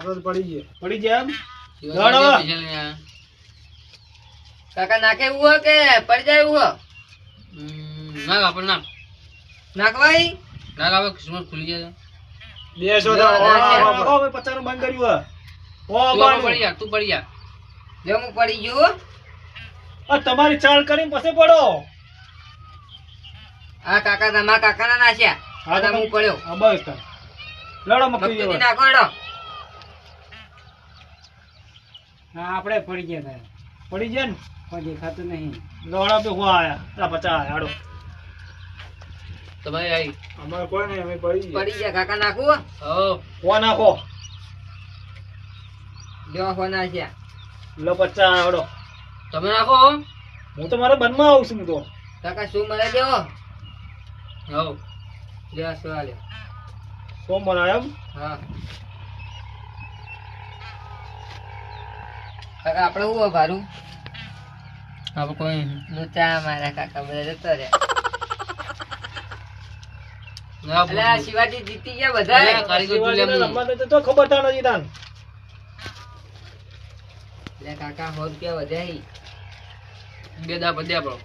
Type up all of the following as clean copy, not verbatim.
આપણે પડી જાય એમ દોડો કાકા નાખે એવું હોય કે પડી જાય એવું હોય ના આપણે ના નાખવાય ના આવે કિસ્મત ખુલી જાય 200 તો ઓ 50 નું બંધ કર્યું હો પડી જા તું પડી જા જો હું પડી ગયો આ તમારી ચાલ કરીને પછી પડો આ કાકા તમારા કાકાના નાખ્યા હા અને હું પડ્યો હા બસ તાર લડો મક્કી ભક્તિ જેવો નાખો હેડો હા આપણે પડી ગયા પડી જાય ને કોઈ દેખાતું નહીં લડો બે હું આયા આ 50 આયા હાડો તમારે આવી અમારે કોઈ નહીં અમે પડી ગયા પડી ગયા કાકા નાખું હો હો નાખો જો હો નાખ્યા લો 50 આયા હાડો તમે નાખો હું તો મારા બનમાં આવું છું હું તો કાકા શું મળે દેવો હો જો શું આલ્યો સોમ બનાય એમ હા કાકા આપણે શું ભારું આપણે કોઈ લોચા મારા કાકા બધા જતો રે ના અલ્યા શિવાજી જીતી ગયા બધા કારીગર શિવાજીને રમવા દે તો ખબર તા નથી તાન લે કાકા 100 રૂપિયા વધાઈ બે દા પડ્યા આપણો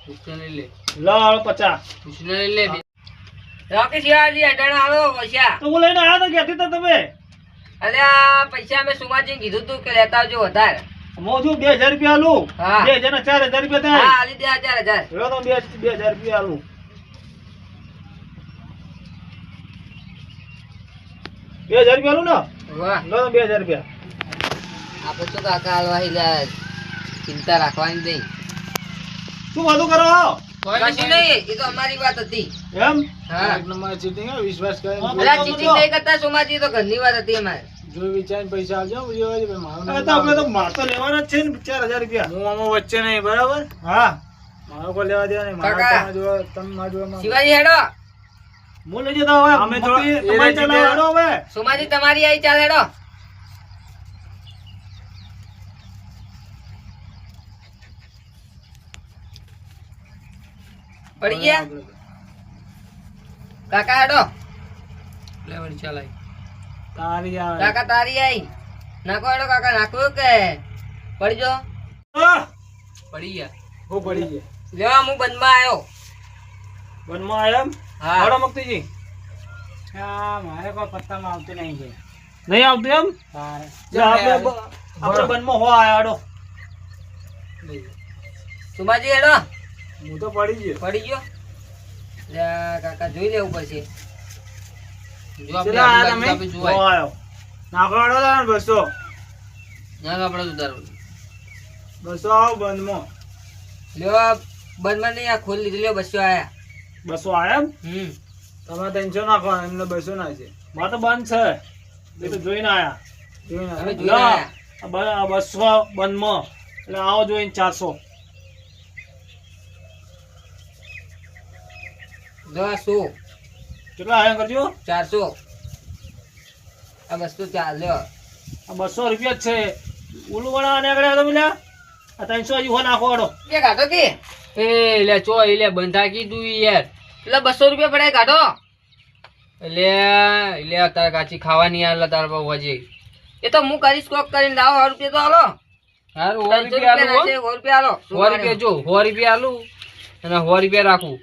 ઉસને લઈ લે લાવ 50 ઉસને લઈ લે રોકી શિવાજી અડાણા આલો પૈસા તો હું લઈને આયા તો ક્યાંથી તો તમે અલ્યા પૈસા મેં સુમાજી કીધું તું કે લેતા આવજો વધારે મોજુ 2000 રૂપિયા આલું હા. 2000 ના 4000 રૂપિયા હા થાય આલી દે 4000 લો તો 2000 રૂપિયા આલું 2000 રૂપિયા આલું ને વાહ લો તો 2000 રૂપિયા આપણે તો કાકા હાલવા હિલા ચિંતા રાખવાની નહીં શું વાતો કરો કશું નહીં એ તો અમારી વાત હતી એમ હા એક નંબર ચીટિંગ હે વિશ્વાસ કરે અલ્યા ચીટિંગ નહીં કરતા સોમાજી તો ઘરની વાત હતી અમારે જો વિચાર પૈસા આવજો મારો તો આપણે તો માર તો લેવાના જ છે ને 4000 રૂપિયા હું આમાં વચ્ચે નહીં બરાબર હા મારો કોઈ લેવા દેવા નહીં મારો કાકા. તમે જો તમે માં જોવા શિવાજી હેડો હું લઈ જતા હવે અમે તો તમારી ચલાવ હેડો હવે સોમાજી તમારી આવી ચાલ હેડો પડી ગયા કાકા હેડો લે વળી ચાલ આવી તારી આવે કાકા તારી આવી નાખો હેડો કાકા નાખો કે પડી જો પડી ગયા હું પડી ગઈ લેવા હું બંધમાં આવ્યો વનમાં આયા એમ હા હાડો મક્તીજી હા મારે કોઈ પત્તામાં આવતું નહીં છે નહીં આવતું એમ તારે જો આપણે વનમાં હો આયા હાડો સુમાજી હેડો હું તો પડી ગયો પડી ગયો લે કાકા જોઈ લેવું પડશે જો આપણે આપણી બાજુ આપણે હો જોવાય આયો નાખો હાડો તાન 200 ના આપણે ઉતારો 200 આવો બંધમાં લ્યો બંધમાં નહીં આ ખોલી લીધી લ્યો 200 આયા 200 આયા એમ તમે 300 નાખો એમને 200 ના છે મારે તો બંધ છે એ તો જોઈને આયા અમે જોઈને આયા 200 બંધમાં એટલે આવો જોઈને 400 200 કેટલા આયા કરજો 400 આ વસ્તુ ચાલ લ્યો આ 200 રૂપિયા જ છે ઓલું વાળા આને આગળ આવ્યો તો મિલ્યા આ 300 હજી હો નાખો હાડો કે કાઢો કે એ લે ચો એ લે બંધા કીધું યાર એટલે 200 રૂપિયા પડે કાઢો લે તારે કાચી ખાવાની યાર તારા બહુ હજી એ તો હું કરીશ કોક કરીને લાવો 100 રૂપિયા તો હાલો હારું 300 100 રૂપિયા રૂપિયા નાખે, 100 રૂપિયા હાલો 100 રૂપિયા આલું અને 100 રૂપિયા રાખું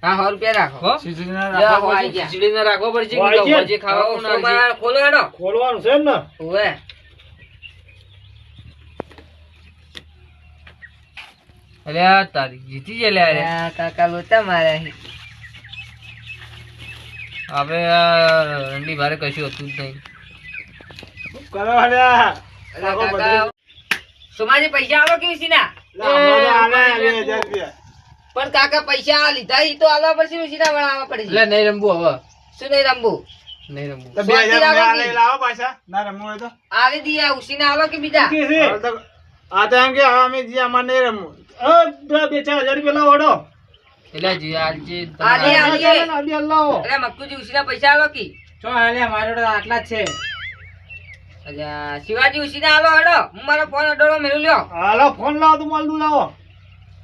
હા 100 રૂપિયા રાખો હો સીઝનના લ્યો, રાખો આઈ ગયા. ખીચડી ને રાખવો પડશે વાઈ કે ગયા. હજી ખાવાનું ના હજી. સોમવાર ખોલો હેડો ખોલવાનું છે એમ ને ઓવે અરે આ તારી જીતી જાય લે અરે આ કાકા લોચા માર્યા છે. આપણે આ રંડી ભારે કશું હતું જ નહીં કરો હલ્યા અલા કાકા સોમાજી પૈસા આલો કે ઉસીના પણ કાકા પૈસા આ લીધા ઈ તો આલવા પડશે ઉસીના વળાવવા પડશે એટલે નહીં રમવું હવે શું નહીં રમવું નહીં રમવું તો 2000 લાવો પાછા ના રમવું હોય તો આલી દીયા ઉસીના આલો કે બીજા આ તો એમ કે હવે અમે જે અમારે નહીં રમવું 2-4000 રૂપિયા લાવો હડો એટલે જી આજે આલી આલી આલી લાવો અરે મક્કુજી ઉસીના પૈસા આલો કી ચો હાલે મારો તો આટલા જ છે અલ્યા શિવાજી ઉસીના આલો હેડો હું મારો ફોન અડોળો મેલું લ્યો હાલો ફોન લાવો તો માલ દુ લાવો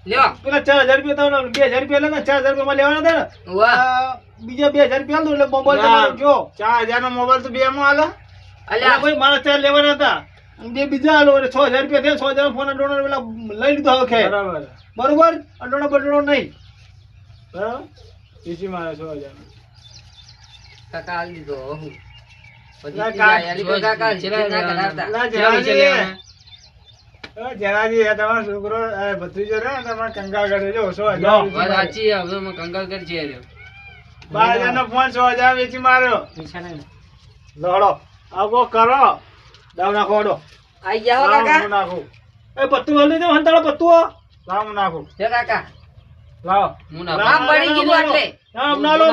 લ્યો પેલા 4000 રૂપિયા તમને 2000 રૂપિયા લે ને 4000 રૂપિયા લેવાના હતા ને વાહ બીજા 2000 રૂપિયા આલ દો એટલે મોબાઈલ તમારો જો 4000 નો મોબાઈલ તો બે માં આલે અલ્યા ભાઈ મારા 4 લેવાના હતા અને બે બીજા આલો એટલે 6000 રૂપિયા થયા 6000 ફોન અડોણો પેલા લઈ લીધો હવે બરોબર અડોણો બડોણો નહીં બરાબર એસી મારે 6000 કાકા આલી દીધો હું લા કાકા કાકા ના કરાવતા લા જરાજી એ તમારો છોકરો ભત્રીજો રે તમારે કંગાળ કરે જો 6000 વાત સાચી છે, હવે મેં કંગાળ કરી છે રે. 12000 નો ફોન 6000 વેચી માર્યો પૈસા નહીં લડો આવો કરો દાવ નાખો ડો આઈ ગયા હો કાકા નાખો એ પત્તું વાળ દેજો હંતાળો પત્તું લાવ નાખો જો કાકા લાવ હું ના આમ પડી ગયું એટલે ના લો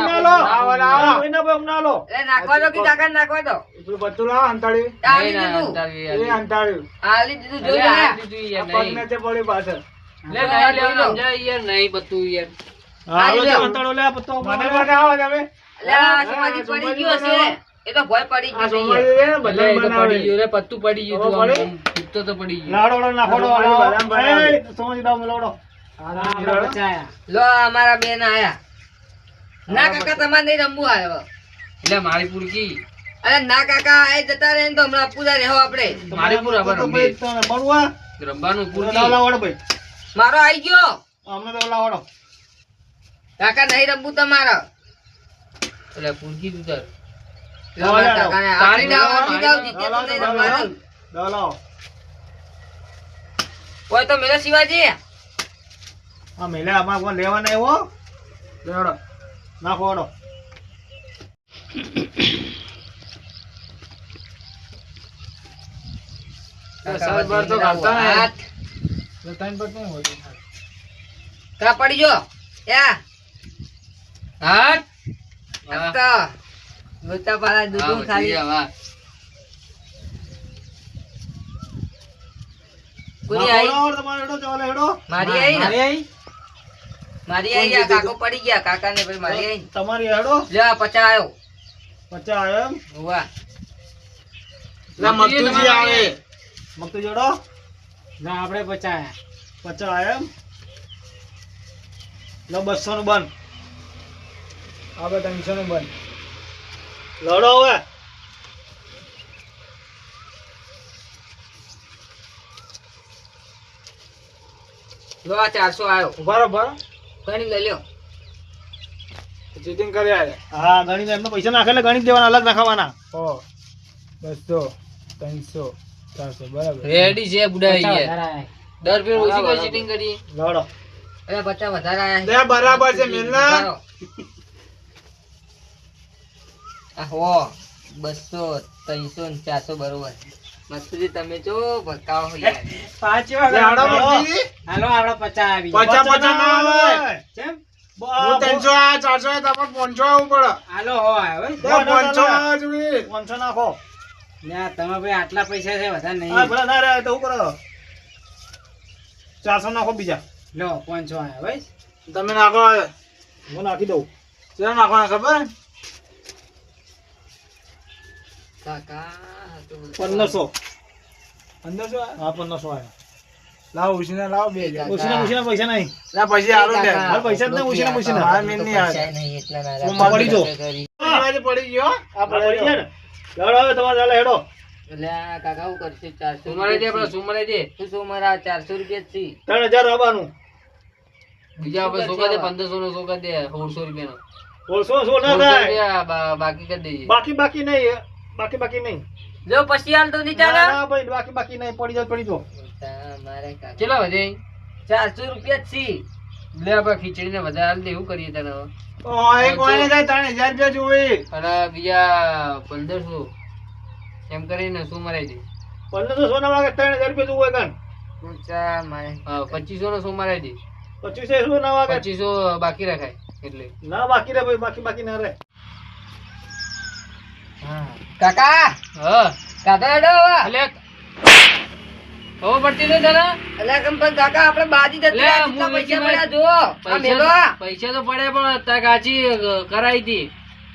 આવો લાવો એના પર ના લો એ નાખવા દો કે કાકા નાખવા દો એટલું પત્તું લાવ હંતાળી આલી નહીં, ના, દીધું તારી એ યાર. હંતાળી આલી દીધું અરે, જોજો આ ને દીધું યાર, પગ નહીં. ને તે પડી પાછળ લે, નહીં લેવાનું સમજાય યાર, નહીં પતું યાર. હા લો. હંતાળો લે પત્તો મને આવો તમે અલ્યા સમાધિ પડી ગયો છે એ તો ભય પડી આ ગયો સોમવારે છે ને એટલે બધા એ તો બનાવે પડી ગયું રે, પત્તું પડી ગયું તું, પડી? આમ ફૂટતો તો પડી ગયું. લાડો નાખો ડો સોમજી દાવ લાડો આપણે બચાયા લો અમારા બેન આયા ના કાકા તમારે નહીં રમવું આવ્યો એટલે મારી પુરકી અરે ના કાકા એ જતા રહે ને તો હમણાં પૂરા રહેવો આપણે મારી પૂર હવે રમવી. બનવા રમવાનું પુરકી. લાવડો ભાઈ મારો આઈ ગયો અમને તો લાવડો કાકા નહીં રમવું તમારે એટલે પુરકી તું તાર. લો મારા કાકાને તારી આપી ના દાવ, આપી દાવ, જીતે તો નહીં રમવાનું. લાવો કોઈ તો મેલો શિવાજી આ મેલે આમાં કોણ લેવાના એવો લેવડો નાખો વડો કાકા બાર તો ગાલતા નહીં. હાથ. ત્રણ પર નહીં હોય કા પડી જો યા હાથ. તો ગોતા પાલા હા, દૂધું બધી ખાલી આ વાત. કોની આઈ તમારે હેડો ચાલે હેડો મારી આઈ ને મારી આઈ મારી આઈ આ કાકો પડી ગયા કાકા ને ભાઈ મારી આઈ તમારી હેડો લે આ 50 આવ્યો 50 આવ્યો એમ વાહ લા મગતુજી આવે મગતુ જોડો ના આપણે બચાયા 50 આવ્યો એમ લો 200 નું બન આવે 300 નું બન લડો હવે લો આ 400 આવ્યો બરાબર કણી લઈ લ્યો ચીટિંગ કરી આલે હા ગણી એમને પૈસા નાખે એટલે ગણી દેવાના અલગ નાખવાના 100 200 300 400 બરાબર રેડી છે બુડા પચાસ યાર. વધારે આયા. દર ફેર ઓછી કોઈ ચીટિંગ કરી. લડો અરે 50 વધારે આયા લે બરાબર છે મેલના ઉભારો. આ હો 200 300 ને 400 બરોબર મસ્તુજી તમે જો ભકાવો હો યાર પાછી લે હાડો વખત મગતુજી હાલો આપણે 50 આવી 50 ના આવે કેમ હું 300 આ 400 આ તમારે 500 આવું પડે હાલો હો આવ્યો લે 500 આ જોઈ 500 નાખો ના તમે ભાઈ આટલા પૈસા છે વધારે હા નહીં ભલા ના રે તો હું કરો 400 નાખો બીજા લો 500 આવ્યા ભાઈ તમે નાખો હું નાખી દઉં ચેલા નાખવાના ખબર કાકા તો 1500 1500 હા 1500 આયા લાવ ઉસીના લાવ 2000 ઉસીના પૈસા નહીં લા પૈસા આલો દે મારા પૈસા જ નહીં ઉસીના હા મેં નહીં પૈસા આવે નહીં એટલા ના તું પડી જો. કરી. આજે પડી ગયો આ પડી ગયા ને લડો હવે તમારે ચાલે હેડો એટલે આ કાકા હું કરશે 400 સુમારે દે આપણે સુમારે દે. તું શું મારા 400 રૂપિયા જ છે 3000 આવવાનું બીજા આપણે સોકા દે 1500 નો સોકા દે 1600 રૂપિયાનો. બોલશો શું ના 1600 થાય રૂપિયા બાકી કરી દઈએ. બાકી નહીં બાકી નહીં જો પછી હાલ તો નહીં ચાલે ના ભાઈ બાકી નહીં પડી જાવ પડી જો મારે કાકા કેટલા વધે? 400 રૂપિયા જ છે લે આપણે ખીચડીને વધારે હાલ દે, એવું કરીએ તને હવે. એક કોઈને થાય 3000 રૂપિયા જોઈ અને બીજા 1500 એમ કરીને શું મરાઈ દે. 1500 ના વાગે 3000 રૂપિયા જોવું હોય કાન ઊંચા મારે હા, 2500 નો શું મરાઈ દે. 2500 ના વાગે 2500 બાકી રખાય એટલે. ના બાકી રે ભાઈ બાકી ના રે કાકા હા કાકા હેડો હવે એટલે ખબર પડતી નહીં તને? અલ્યા કેમ પણ કાકા આપણે બાજી જતી લે, રહ્યા, હું કેટલા પૈસા નથી પડ્યા જુઓ આ મેલો પૈસા તો પડ્યા પણ તાર કાચી કરાઈ હતી.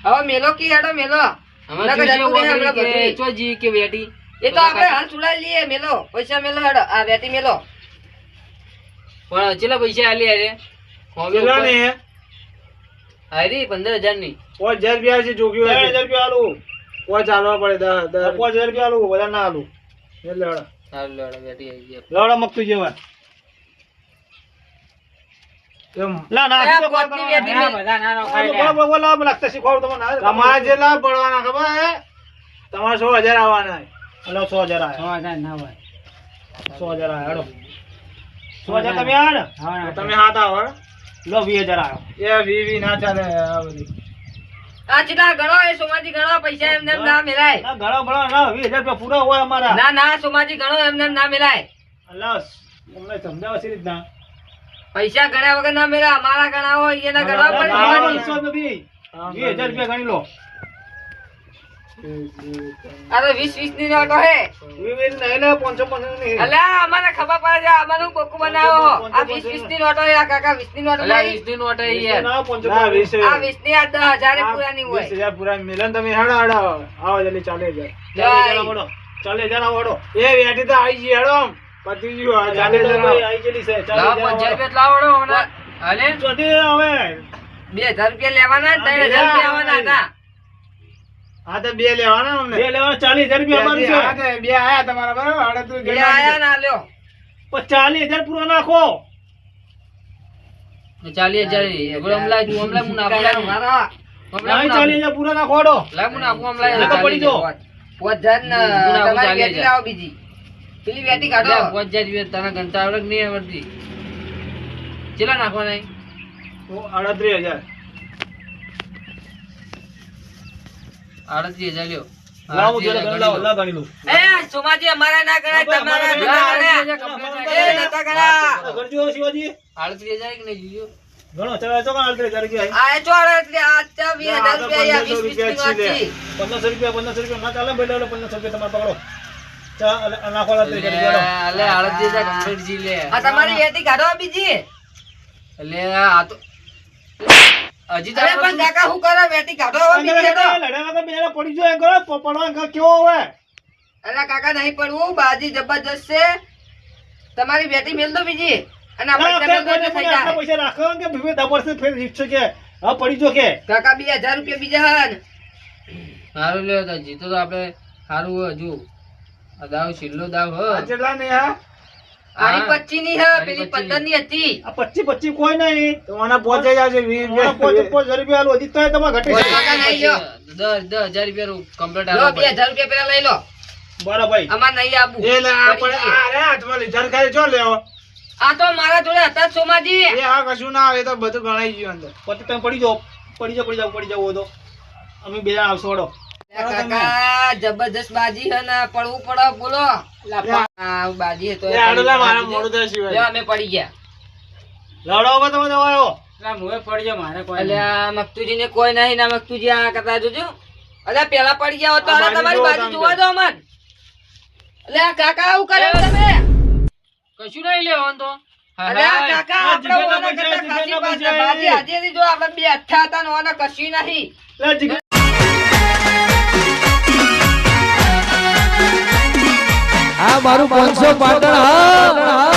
હવે મેલો કી હેડો મેલો અમે નકર જોઈશે જતું રહે ઓગળી હમણાં કે બધું. ચોજી કે વેટી. એ તો આપણે હાલ ચુડાઈ લઈએ મેલો પૈસા મેલો હેડો આ વેટી મેલો પણ ચેલા પૈસા આલી આરે કેટલા ને હારી 15,000 ની 5000 રૂપિયા છે જોગી 3000 રૂપિયા આલું કોઈ ચાલવા પડે 5000 રૂપિયા આલું બધા ના આલું એટલે હાલ લેવડા બેઠી આવી ગયા લવડા મકતું જેવા લા ના આ પોતની વેટી ના, બધા નાનો ખાઈ લે. બોલા લાગતા શીખવાડું તમને તમારા જેટલા પડવાના ખબર હે તમારે 100,000 આવવાના એટલે 100,000 આયા 6,000 ના હોય. 100,000 આયા હેડો 100,000 તમે આયા ને હા, ના. તમે હાથ આવો લો 20,000 આવ્યો એ વી ના ચાલે આ બધી આ ચેટલા ગણો એ સોમાજી ગણો પૈસા એમને એમ ના મિલાય ના ઘણા ભણા ના 20,000 રૂપિયા પૂરા હોય અમારા ના ના સોમાજી ગણો એમને એમ ના મિલાય અલ્લાહ અમને સમજાવવા છે રીતના પૈસા ગણ્યા વગર ના મિલાય અમારા ગણા હોય એના ગણવા પડે તમારો સોમાજી. હિસ્સો નથી 20,000 રૂપિયા ગણી લો આ તો 20 ની નોટો હે વી નહીં લે 500 નહીં અલ્યા અમારે ખબર પડે છે અમારું બોકુ બનાવો આ 20 ની નોટો હે આ કાકા 20 ની નોટો અલ્યા નહીં 20 ની નોટ હે યાર ના 500 આ 20 ની આ 10,000 પુરાની હોય 20,000 પૂરા મિલન તમે હેડો આવો જલ્દી 40,000 40,000 આવડો એ વેટી તો આવી ગઈ હેડો પતિ ગયું 40,000 આવી ગયેલી છે લાવ 50 રૂપિયા લાવડો હમણાં હાલે ચોથી હવે 2,000 રૂપિયા લેવાના 3,000 રૂપિયા આવવાના હતા હા તો બે લેવાના અમને બે લેવાના 40,000 રૂપિયા અમારું છે હા તો બે આયા તમારા બરાબર હવે તું બે આયા ના લ્યો પણ 40,000 પૂરો નાખો 40,000 બોલ હમલા તું હમલા હું નાખું મારા નહીં 40,000 પૂરા નાખો હડો લાવ હું નાખું હમલા નકર પડી જો 5,000 તમારી બેટી લાવો બીજી પેલી બેટી કાઢો 5000 રૂપિયા તને ગણતા આવડે કે નહીં આવડતી ચેલા નાખવાના 38,000 38,000 લ્યો લાવો જરા ગણ લાવો લા ગણી લો એ સોમાજી અમારા ના ગણાય તમારા ના ગણાય એ નતા ગણા ગણજો શિવાજી 38,000 કે નહીં જીજો ગણો ચાલો તો 38,000 રૂપિયા આ ચોર એટલે આ 20,000 રૂપિયા 20 ની વાત છે 1500 રૂપિયા ના ચાલે ભાઈ લો 1500 રૂપિયા તમારે પકડો ચા નાખો 38,000 અલે 38,000 કમ્પ્લીટ જી લે આ તમારી બેટી કાઢો બીજી એટલે આ તો હજી અરે પણ કાકા હું કરો બેટી કાઢો હવે બીજી તો લડાવા બેરા પડી જો એ કરો પડવા કેવો હોય અરે કાકા નહીં પડવું બાજી જબરજસ્ત છે તમારી બેટી મેલ દો બીજી અને આપણે તમે કોઈ થઈ જાય પૈસા રાખો કે ભીવે દબરસે ફેર રીક્ષો કે હા પડી જો કે કાકા 2,000 રૂપિયા બીજા હન સારું લ્યો તો જીતો તો આપણે સારું હજુ આ દાવ છેલ્લો દાવ હ કેટલા ને હા આની 25 ની હે પેલી 15 ની હતી આ 25 કોઈ નહીં તો આના પહોંચે જશે 20,000 રૂપિયા આલો હજી તો તમારે ઘટે છે કાકા નહીં લ્યો 10,000 રૂપિયા કમ્પ્લીટ લો આલો 2,000 રૂપિયા પેલા લઈ લો બરાબર ભાઈ અમાર નહીં આબુ એ લે આપણે અરે હાથમાં લીધર ખાઈ જો લેવો આ તો મારા જોડે હતા જ સોમાજી એ આ કશું ના આવે તો બધું ગણાઈ ગયું અંદર પછી તમે પડી જાવ તો અમે બે જણા આવશો વડો કાકા જબરજસ્ત બાજી હે ને પડવું પડે બોલો આ બાજી તો એ આડલા મારા મોડું થાય સિવાય લ્યો અમે પડી ગયા લડાવો તમે દવાયો ના, મુએ પડજો મારે કોઈ નહીં. અલ્યા મકતુજી ને કોઈ નહીં ના મકતુજી આ કરતા જોજો અલ્યા પેલા પડી ગયા હોત તો આ આ તમારી બાજુ બાજુ જોવો જોવા દો અમન અલ્યા કાકા આવું કરે તમે કશું નહીં લેવાનું તો અલ્યા કાકા આપણે જીગરના ઓના પૈસા, કરતા જીગરના ખાસી પૈસા બાજી હાજરી જો આપણે બે અઠ્ઠા હતા ને ઓના કશું નહીં લે જીગર આ મારું 500 પાટણ હા